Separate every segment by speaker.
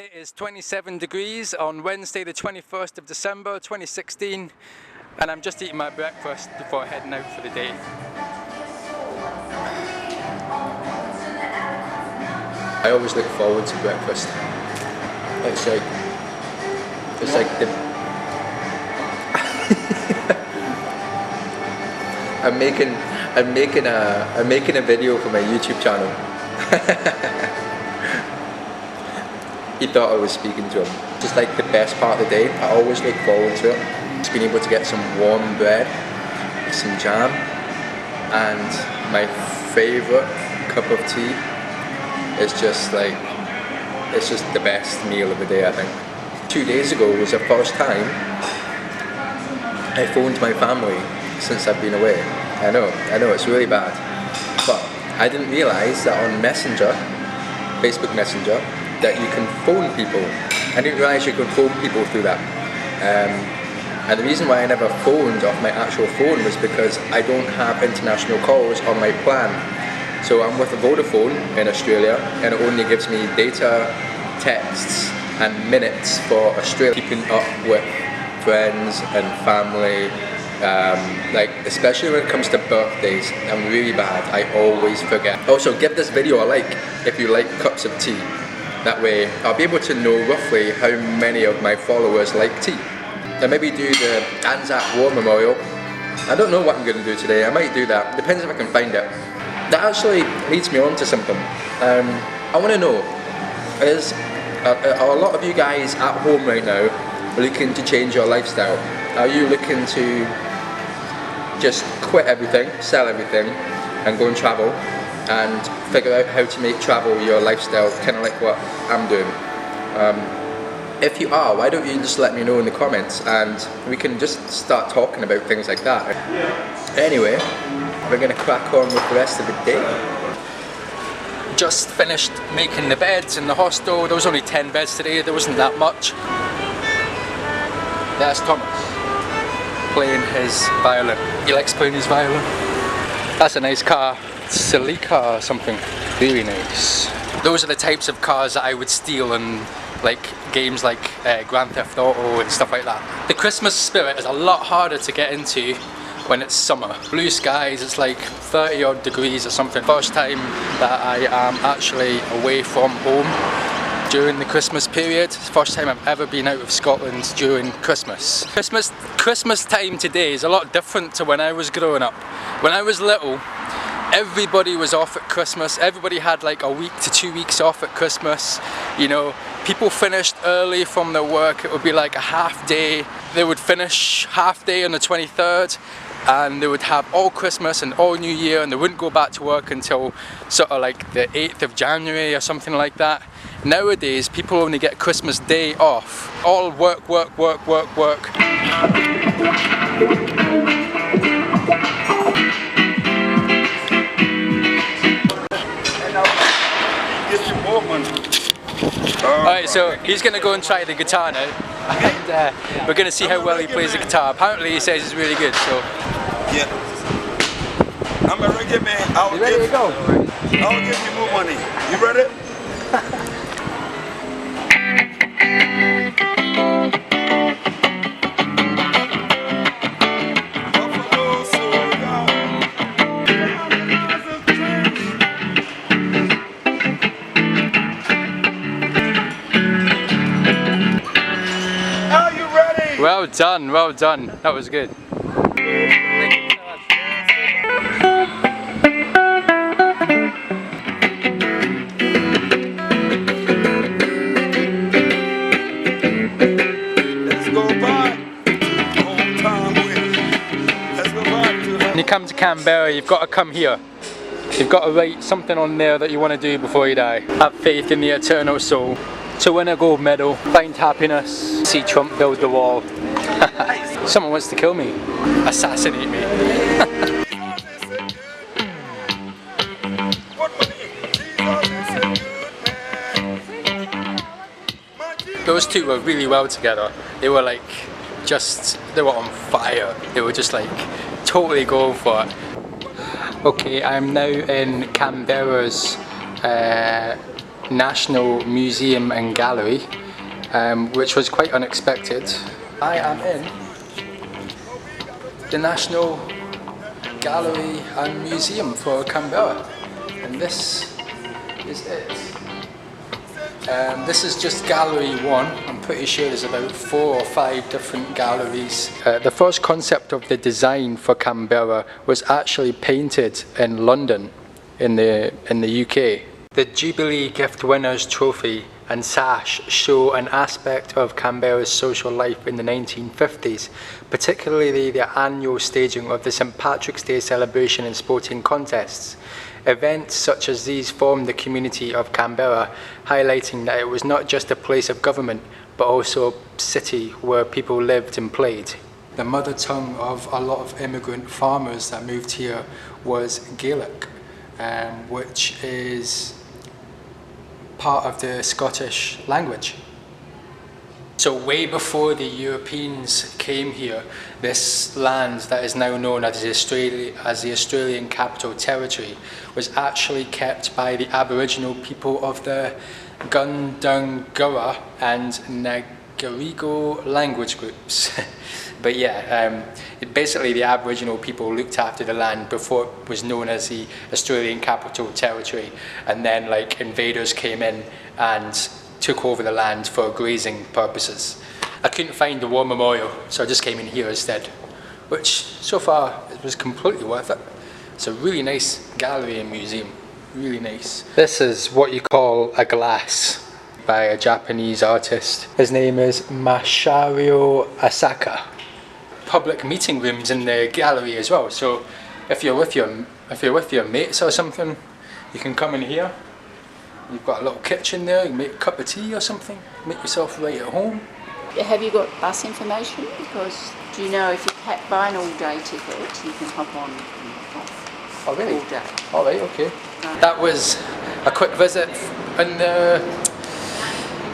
Speaker 1: It is 27 degrees on Wednesday the 21st of December 2016 and I'm just eating my breakfast before heading out for the day.
Speaker 2: I always look forward to breakfast. It's like the I'm making a video for my YouTube channel. He thought I was speaking to him. Just like the best part of the day. I always look forward to it. Just being able to get some warm bread, some jam, and my favourite cup of tea. It's just the best meal of the day, I think. 2 days ago was the first time I phoned my family since I've been away. I know, it's really bad. But I didn't realise that on Messenger, Facebook Messenger, that you can phone people. I didn't realise you could phone people through that. And the reason why I never phoned off my actual phone was because I don't have international calls on my plan. So I'm with Vodafone in Australia and it only gives me data, texts and minutes for Australia. Keeping up with friends and family, like especially when it comes to birthdays, I'm really bad. I always forget. Also, give this video a like if you like cups of tea. That way I'll be able to know roughly how many of my followers like tea. And maybe do the Anzac War Memorial. I don't know what I'm going to do today. I might do that. Depends if I can find it. That actually leads me on to something. I want to know, are a lot of you guys at home right now looking to change your lifestyle? Are you looking to just quit everything, sell everything and go and travel and figure out how to make travel your lifestyle, kind of like what I'm doing? If you are, why don't you just let me know in the comments and we can just start talking about things like that. Anyway, we're going to crack on with the rest of the day.
Speaker 1: Just finished making the beds in the hostel. There was only 10 beds today, there wasn't that much. There's Thomas playing his violin. He likes playing his violin. That's a nice car. Celica or something. Really nice. Those are the types of cars that I would steal in like games like Grand Theft Auto and stuff like that. The Christmas spirit is a lot harder to get into when it's summer. Blue skies, it's like 30 odd degrees or something. First time that I am actually away from home during the Christmas period. First time I've ever been out of Scotland during Christmas. Christmas time today is a lot different to when I was growing up. When I was little, everybody was off at Christmas. Everybody had like a week to 2 weeks off at Christmas. You know, people finished early from their work. It would be like a half day. They would finish half day on the 23rd and they would have all Christmas and all New Year and they wouldn't go back to work until sort of like the 8th of January or something like that. Nowadays, people only get Christmas Day off. All work, work, work, work, work. Alright, so he's going to go and try the guitar now, and we're going to see how well he plays the guitar. Apparently he says it's really good, so...
Speaker 3: Yeah. I'm a reggae man. I'll give you more money. You ready?
Speaker 1: Well done, well done. That was good. When you come to Canberra, you've got to come here. You've got to write something on there that you want to do before you die. Have faith in the eternal soul. To win a gold medal, find happiness, see Trump build the wall. Someone wants to kill me, assassinate me. Those two were really well together. They were like, they were on fire. They were just like totally going for it. Okay, I'm now in Canberra's National Museum and Gallery, which was quite unexpected. I am in the National Gallery and Museum for Canberra, and this is it. This is just gallery 1. I'm pretty sure there's about 4 or 5 different galleries. The first concept of the design for Canberra was actually painted in London in the UK. The Jubilee Gift Winners Trophy and sash show an aspect of Canberra's social life in the 1950s, particularly the annual staging of the St Patrick's Day celebration and sporting contests. Events such as these formed the community of Canberra, highlighting that it was not just a place of government, but also a city where people lived and played. The mother tongue of a lot of immigrant farmers that moved here was Gaelic, which is part of the Scottish language. So way before the Europeans came here, this land that is now known as the Australian Capital Territory was actually kept by the Aboriginal people of the Gundungurra and Ngarigo language groups. But yeah, basically the Aboriginal people looked after the land before it was known as the Australian Capital Territory, and then like invaders came in and took over the land for grazing purposes. I couldn't find the war memorial, so I just came in here instead, which so far it was completely worth it. It's a really nice gallery and museum, really nice. This is what you call a glass by a Japanese artist. His name is Masario Asaka. Public meeting rooms in the gallery as well, so if you're with your mates or something, you can come in here. You've got a little kitchen there, you can make a cup of tea or something, make yourself right at home.
Speaker 4: Have you got bus information? Because do you know if you buy an all-day ticket, you can hop on and hop off.
Speaker 1: Oh really?
Speaker 4: All day.
Speaker 1: Alright, okay. That was a quick visit in the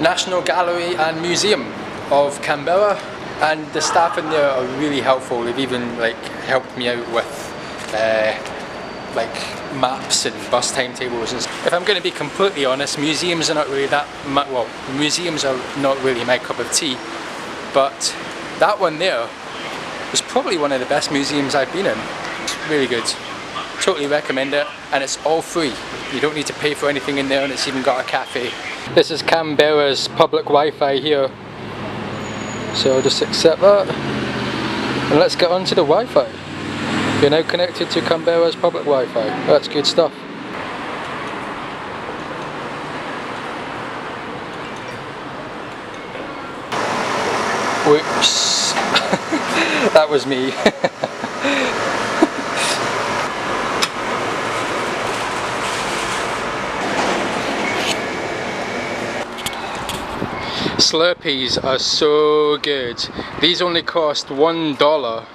Speaker 1: National Gallery and Museum of Canberra, and the staff in there are really helpful. They've even like helped me out with like maps and bus timetables and stuff. If I'm going to be completely honest, museums are not really museums are not really my cup of tea, but that one there was probably one of the best museums I've been in. It's really good. Totally recommend it, and it's all free. You don't need to pay for anything in there, and it's even got a cafe. This is Canberra's public Wi-Fi here, so I'll just accept that and let's get on to the Wi-Fi. You're now connected to Canberra's public Wi-Fi. That's good stuff. Whoops. That was me. Slurpees are so good. These only cost $1.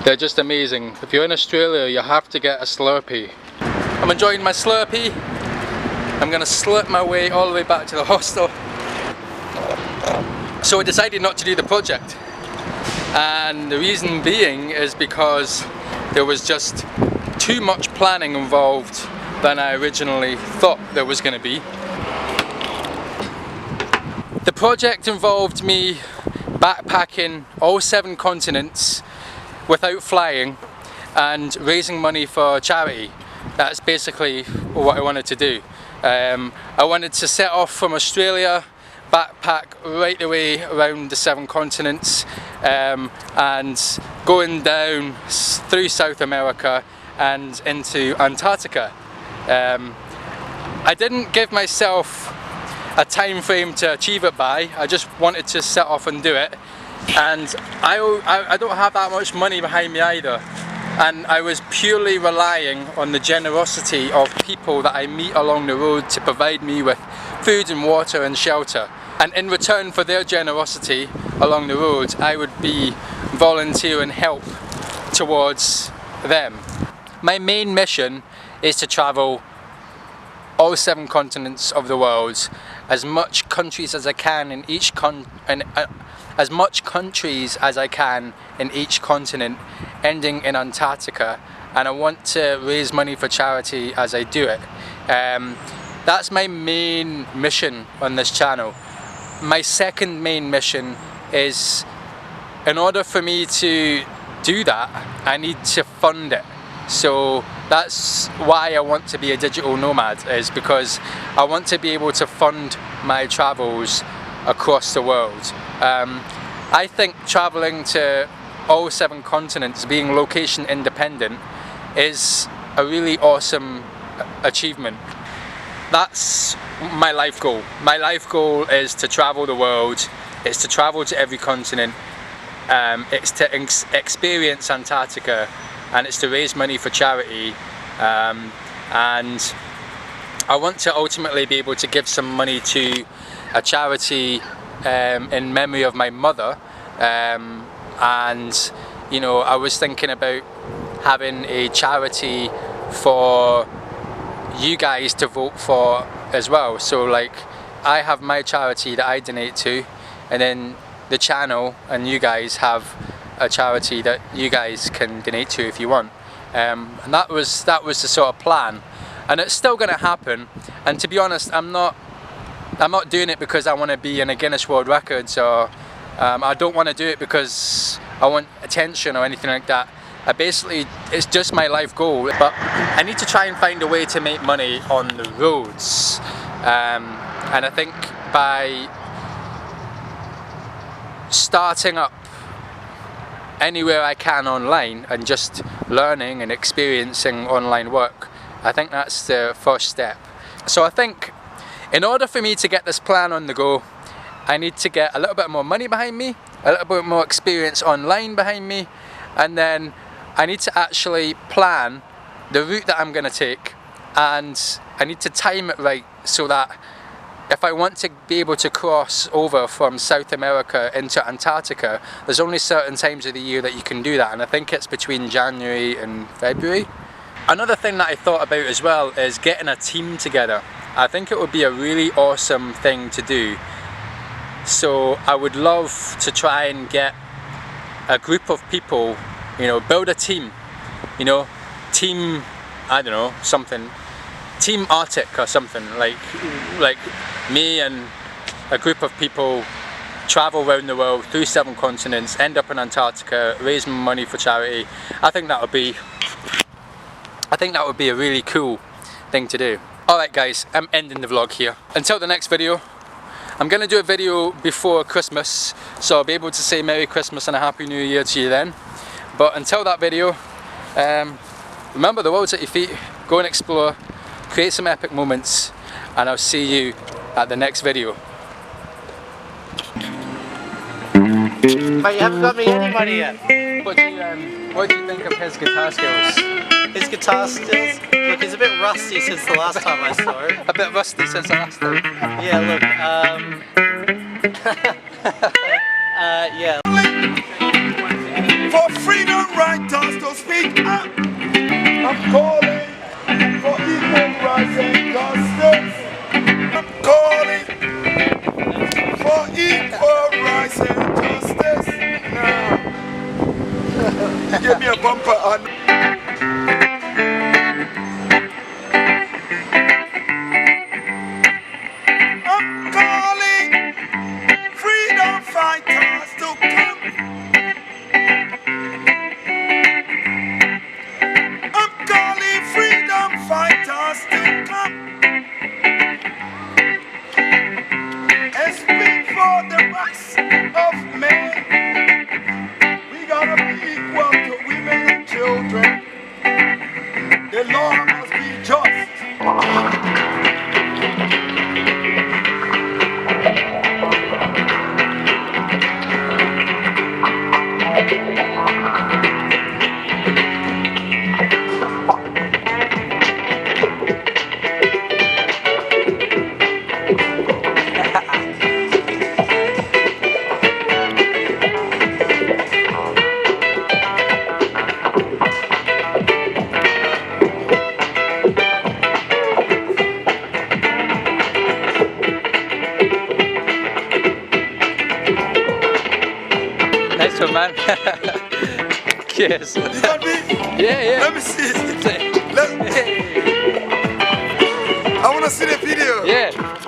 Speaker 1: They're just amazing. If you're in Australia, you have to get a Slurpee. I'm enjoying my Slurpee. I'm gonna slurp my way all the way back to the hostel. So I decided not to do the project. And the reason being is because there was just too much planning involved than I originally thought there was gonna be. The project involved me backpacking all 7 continents without flying and raising money for charity. That's basically what I wanted to do. I wanted to set off from Australia, backpack right the way around the 7 continents, and going down through South America and into Antarctica. I didn't give myself a time frame to achieve it by. I just wanted to set off and do it. And I don't have that much money behind me either, and I was purely relying on the generosity of people that I meet along the road to provide me with food and water and shelter, and in return for their generosity along the road I would be volunteering help towards them. My main mission is to travel all 7 continents of the world, as much countries as I can in each as much countries as I can in each continent, ending in Antarctica, and I want to raise money for charity as I do it. That's my main mission on this channel. My second main mission is, in order for me to do that, I need to fund it. So that's why I want to be a digital nomad, is because I want to be able to fund my travels across the world. I think traveling to all 7 continents, being location independent, is a really awesome achievement. That's my life goal. My life goal is to travel the world. It's to travel to every continent. It's to experience Antarctica, and it's to raise money for charity. And I want to ultimately be able to give some money to a charity in memory of my mother. And you know, I was thinking about having a charity for you guys to vote for as well. So like, I have my charity that I donate to, and then the channel and you guys have a charity that you guys can donate to if you want. And that was the sort of plan, and it's still going to happen. And to be honest, I'm not doing it because I want to be in a Guinness World Records, or I don't want to do it because I want attention or anything like that. It's just my life goal, but I need to try and find a way to make money on the roads. And I think by starting up anywhere I can online and just learning and experiencing online work, I think that's the first step. So I think in order for me to get this plan on the go, I need to get a little bit more money behind me, a little bit more experience online behind me, and then I need to actually plan the route that I'm going to take, and I need to time it right so that if I want to be able to cross over from South America into Antarctica, there's only certain times of the year that you can do that, and I think it's between January and February. Another thing that I thought about as well is getting a team together. I think it would be a really awesome thing to do. So I would love to try and get a group of people, you know, build a team, you know, team, I don't know, something, Team Arctic or something, like me and a group of people travel around the world through 7 continents, end up in Antarctica, raise money for charity. I think that would be a really cool thing to do. Alright guys, I'm ending the vlog here. Until the next video, I'm going to do a video before Christmas, so I'll be able to say Merry Christmas and a Happy New Year to you then. But until that video, remember, the world's at your feet, go and explore, create some epic moments, and I'll see you at the next video.
Speaker 5: But you haven't got me any money yet.
Speaker 1: What do you think of his guitar skills?
Speaker 5: His guitar skills? Look, he's a bit rusty since the last time I saw it.
Speaker 1: A bit rusty since the last time.
Speaker 5: Yeah, look, yeah.
Speaker 3: For freedom, writers to speak up. I'm calling for equal rights and justice. I'm calling for equal rights and justice. Now, you give me a bumper on. I'm calling freedom fighters to come. I'm calling freedom fighters to come and speak for the rights of men. We gotta be equal to women and children. The law must be just.
Speaker 1: Nice one, man. Cheers.
Speaker 3: You got me?
Speaker 1: Yeah.
Speaker 3: Let me see. I wanna see the video?
Speaker 1: Yeah.